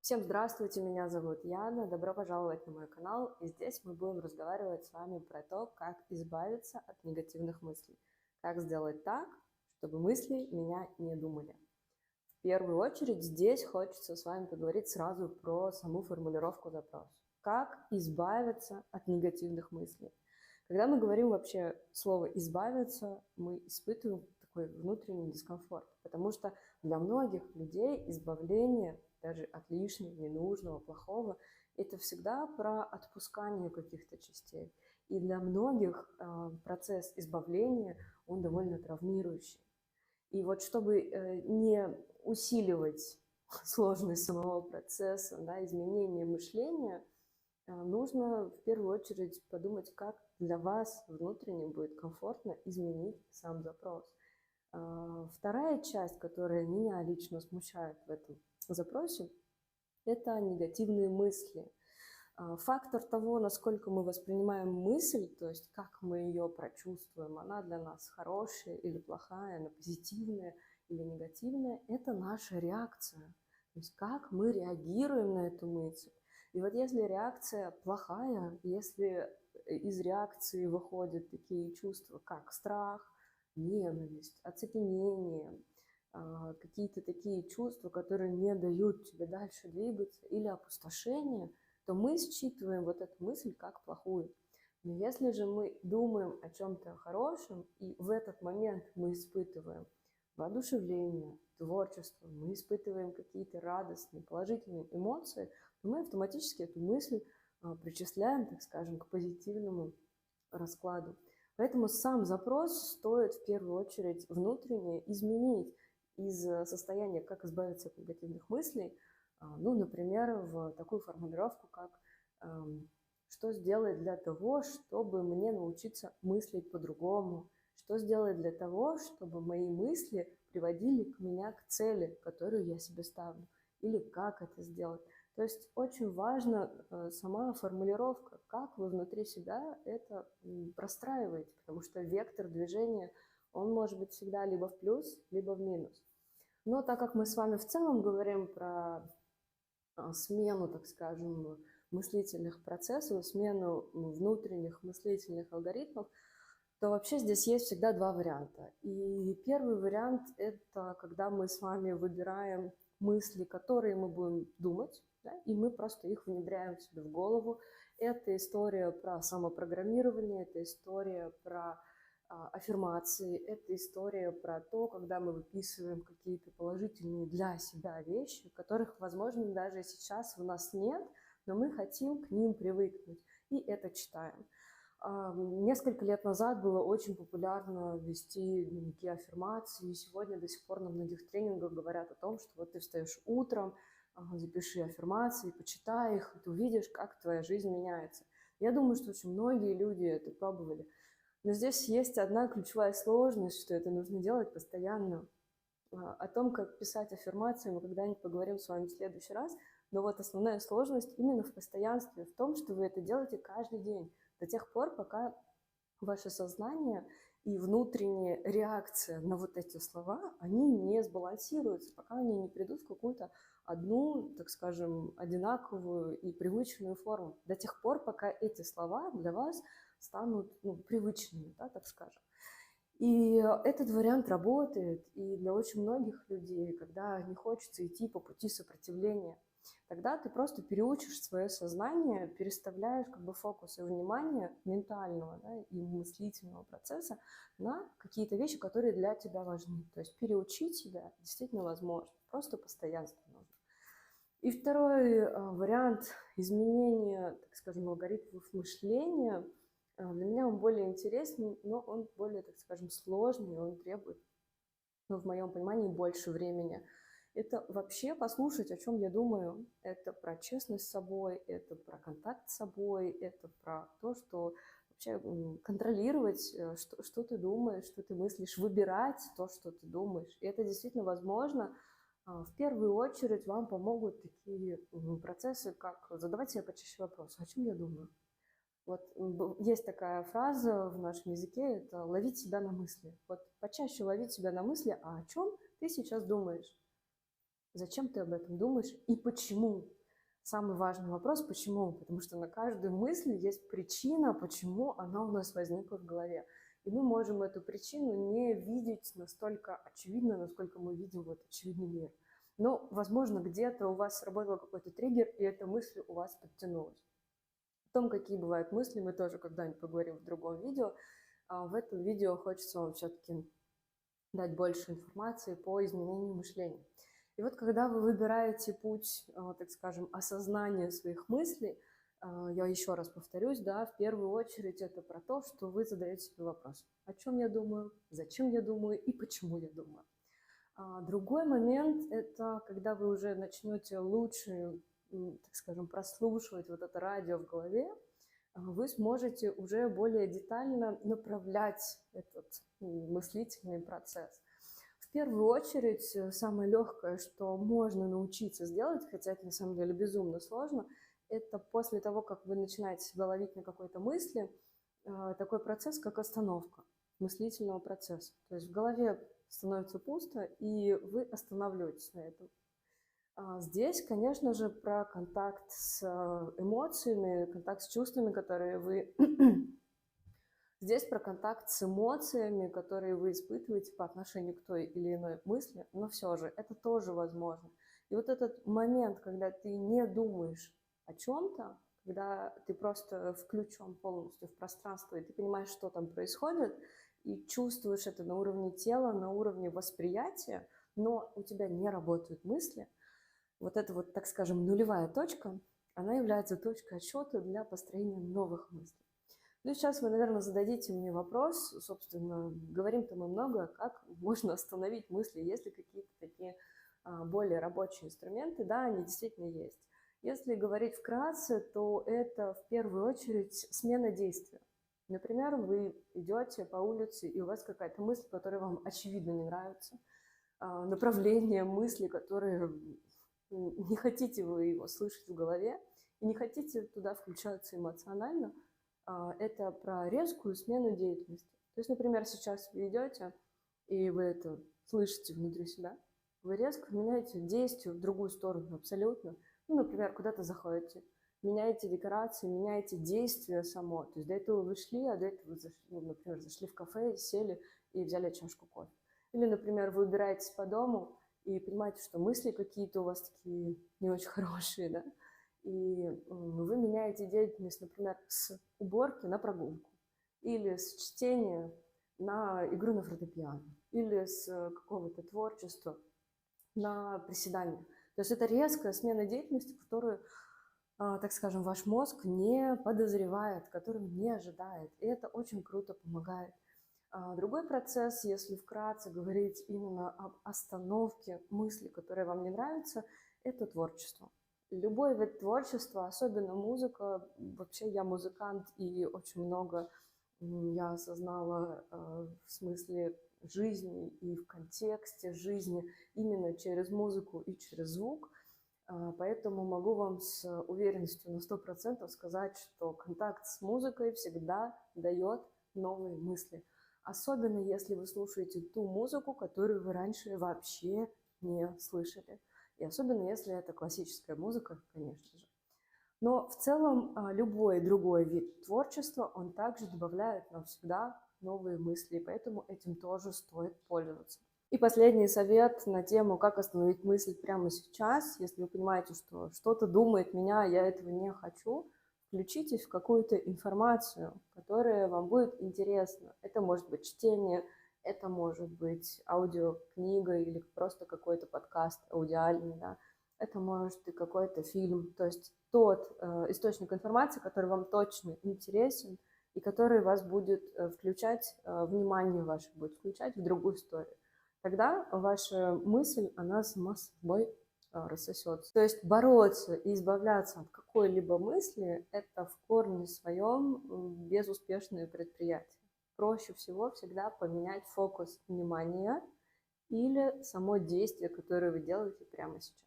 Всем здравствуйте, меня зовут Яна, добро пожаловать на мой канал, и здесь мы будем разговаривать с вами про то, как избавиться от негативных мыслей, как сделать так, чтобы мысли меня не думали. В первую очередь здесь хочется с вами поговорить сразу про саму формулировку запроса. Как избавиться от негативных мыслей? Когда мы говорим вообще слово «избавиться», мы испытываем такой внутренний дискомфорт, потому что для многих людей избавление даже от лишнего, ненужного, плохого, это всегда про отпускание каких-то частей. И для многих процесс избавления, он довольно травмирующий. И вот чтобы не усиливать сложность самого процесса, да, изменения мышления, нужно в первую очередь подумать, как для вас внутренне будет комфортно изменить сам запрос. Вторая часть, которая меня лично смущает в этом запросе, это негативные мысли. Фактор того, насколько мы воспринимаем мысль, то есть как мы ее прочувствуем, она для нас хорошая или плохая, она позитивная или негативная, это наша реакция. То есть как мы реагируем на эту мысль. И вот если реакция плохая, если из реакции выходят такие чувства, как страх, ненависть, оцепенение, какие-то такие чувства, которые не дают тебе дальше двигаться, или опустошение, то мы считываем вот эту мысль как плохую. Но если же мы думаем о чем-то хорошем, и в этот момент мы испытываем воодушевление, творчество, мы испытываем какие-то радостные, положительные эмоции, то мы автоматически эту мысль причисляем, так скажем, к позитивному раскладу. Поэтому сам запрос стоит в первую очередь внутренне изменить из состояния, как избавиться от негативных мыслей, ну, например, в такую формулировку, как что сделать для того, чтобы мне научиться мыслить по-другому, что сделать для того, чтобы мои мысли приводили меня к цели, которую я себе ставлю, или как это сделать. То есть очень важна сама формулировка, как вы внутри себя это простраиваете, потому что вектор движения, он может быть всегда либо в плюс, либо в минус. Но так как мы с вами в целом говорим про смену, так скажем, мыслительных процессов, смену внутренних мыслительных алгоритмов, то вообще здесь есть всегда два варианта. И первый вариант – это когда мы с вами выбираем мысли, которые мы будем думать, да, и мы просто их внедряем себе в голову. Это история про самопрограммирование, это история про аффирмации, это история про то, когда мы выписываем какие-то положительные для себя вещи, которых, возможно, даже сейчас у нас нет, но мы хотим к ним привыкнуть, и это читаем. Несколько лет назад было очень популярно вести дневники аффирмаций, и сегодня до сих пор на многих тренингах говорят о том, что вот ты встаешь утром, запиши аффирмации, почитай их, и ты увидишь, как твоя жизнь меняется. Я думаю, что очень многие люди это пробовали. Но здесь есть одна ключевая сложность, что это нужно делать постоянно. О том, как писать аффирмации, мы когда-нибудь поговорим с вами в следующий раз. Но вот основная сложность именно в постоянстве, в том, что вы это делаете каждый день, до тех пор, пока ваше сознание и внутренняя реакция на вот эти слова, они не сбалансируются, пока они не придут в какую-то одну, так скажем, одинаковую и привычную форму. До тех пор, пока эти слова для вас станут привычными, да, так скажем. И этот вариант работает и для очень многих людей, когда не хочется идти по пути сопротивления. Тогда ты просто переучишь свое сознание, переставляешь как бы фокус и внимание ментального, да, и мыслительного процесса на какие-то вещи, которые для тебя важны. То есть переучить себя действительно возможно, просто постоянство нужно. И второй вариант изменения, так скажем, алгоритмов мышления, для меня он более интересный, но он более, так скажем, сложный, он требует, ну, в моем понимании, больше времени. Это вообще послушать, о чем я думаю. Это про честность с собой, это про контакт с собой, это про то, что вообще контролировать, что ты думаешь, что ты мыслишь, выбирать то, что ты думаешь. И это действительно возможно. В первую очередь вам помогут такие процессы, как задавать себе почаще вопрос, о чем я думаю. Вот есть такая фраза в нашем языке, это ловить себя на мысли. Вот почаще ловить себя на мысли, а о чем ты сейчас думаешь? Зачем ты об этом думаешь и почему? Самый важный вопрос – почему? Потому что на каждую мысль есть причина, почему она у нас возникла в голове. И мы можем эту причину не видеть настолько очевидно, насколько мы видим вот очевидный мир. Но, возможно, где-то у вас сработал какой-то триггер, и эта мысль у вас подтянулась. О том, какие бывают мысли, мы тоже когда-нибудь поговорим в другом видео. А в этом видео хочется вам все-таки дать больше информации по изменению мышления. И вот когда вы выбираете путь, так скажем, осознания своих мыслей, я еще раз повторюсь, да, в первую очередь это про то, что вы задаете себе вопрос, о чем я думаю, зачем я думаю и почему я думаю. Другой момент – это когда вы уже начнете лучше, так скажем, прослушивать вот это радио в голове, вы сможете уже более детально направлять этот мыслительный процесс. В первую очередь, самое легкое, что можно научиться сделать, хотя это на самом деле безумно сложно, это после того, как вы начинаете себя ловить на какой-то мысли, такой процесс, как остановка мыслительного процесса. То есть в голове становится пусто, и вы останавливаетесь на этом. Здесь, конечно же, про контакт с эмоциями, контакт с чувствами, которые вы... Здесь про контакт с эмоциями, которые вы испытываете по отношению к той или иной мысли, но все же это тоже возможно. И вот этот момент, когда ты не думаешь о чем-то, когда ты просто включен полностью в пространство, и ты понимаешь, что там происходит, и чувствуешь это на уровне тела, на уровне восприятия, но у тебя не работают мысли, вот эта вот, так скажем, нулевая точка, она является точкой отсчета для построения новых мыслей. Ну и сейчас вы, наверное, зададите мне вопрос, собственно, говорим-то мы много, как можно остановить мысли, есть ли какие-то такие более рабочие инструменты, да, они действительно есть. Если говорить вкратце, то это в первую очередь смена действия. Например, вы идете по улице, и у вас какая-то мысль, которая вам очевидно не нравится, направление мысли, которые не хотите вы его слышать в голове, и не хотите туда включаться эмоционально, это про резкую смену деятельности. То есть, например, сейчас вы идете, и вы это слышите внутри себя, вы резко меняете действие в другую сторону абсолютно. Ну, например, куда-то заходите, меняете декорации, меняете действие само. То есть до этого вы шли, а до этого вы зашли, ну, например, зашли в кафе, сели и взяли чашку кофе. Или, например, вы убираетесь по дому и понимаете, что мысли какие-то у вас такие не очень хорошие, да, и вы меняете деятельность, например, с уборки на прогулку, или с чтения на игру на фортепиано, или с какого-то творчества на приседание. То есть это резкая смена деятельности, которую, так скажем, ваш мозг не подозревает, которую не ожидает. И это очень круто помогает. Другой процесс, если вкратце говорить именно об остановке мысли, которые вам не нравятся, это творчество. Любой вид творчества, особенно музыка, вообще я музыкант, и очень много я осознала в смысле жизни и в контексте жизни именно через музыку и через звук. Поэтому могу вам с уверенностью на 100% сказать, что контакт с музыкой всегда дает новые мысли. Особенно если вы слушаете ту музыку, которую вы раньше вообще не слышали. И особенно если это классическая музыка, конечно же. Но в целом любой другой вид творчества, он также добавляет нам всегда новые мысли, поэтому этим тоже стоит пользоваться. И последний совет на тему, как остановить мысль прямо сейчас. Если вы понимаете, что что-то думает меня, я этого не хочу, включитесь в какую-то информацию, которая вам будет интересна. Это может быть чтение, это может быть аудиокнига или просто какой-то подкаст аудиальный, да. Это может быть какой-то фильм. То есть тот источник информации, который вам точно интересен и который вас будет включать, внимание ваше будет включать в другую историю. Тогда ваша мысль, она сама собой рассосется. То есть бороться и избавляться от какой-либо мысли – это в корне своем безуспешное предприятие. Проще всего всегда поменять фокус внимания или само действие, которое вы делаете прямо сейчас.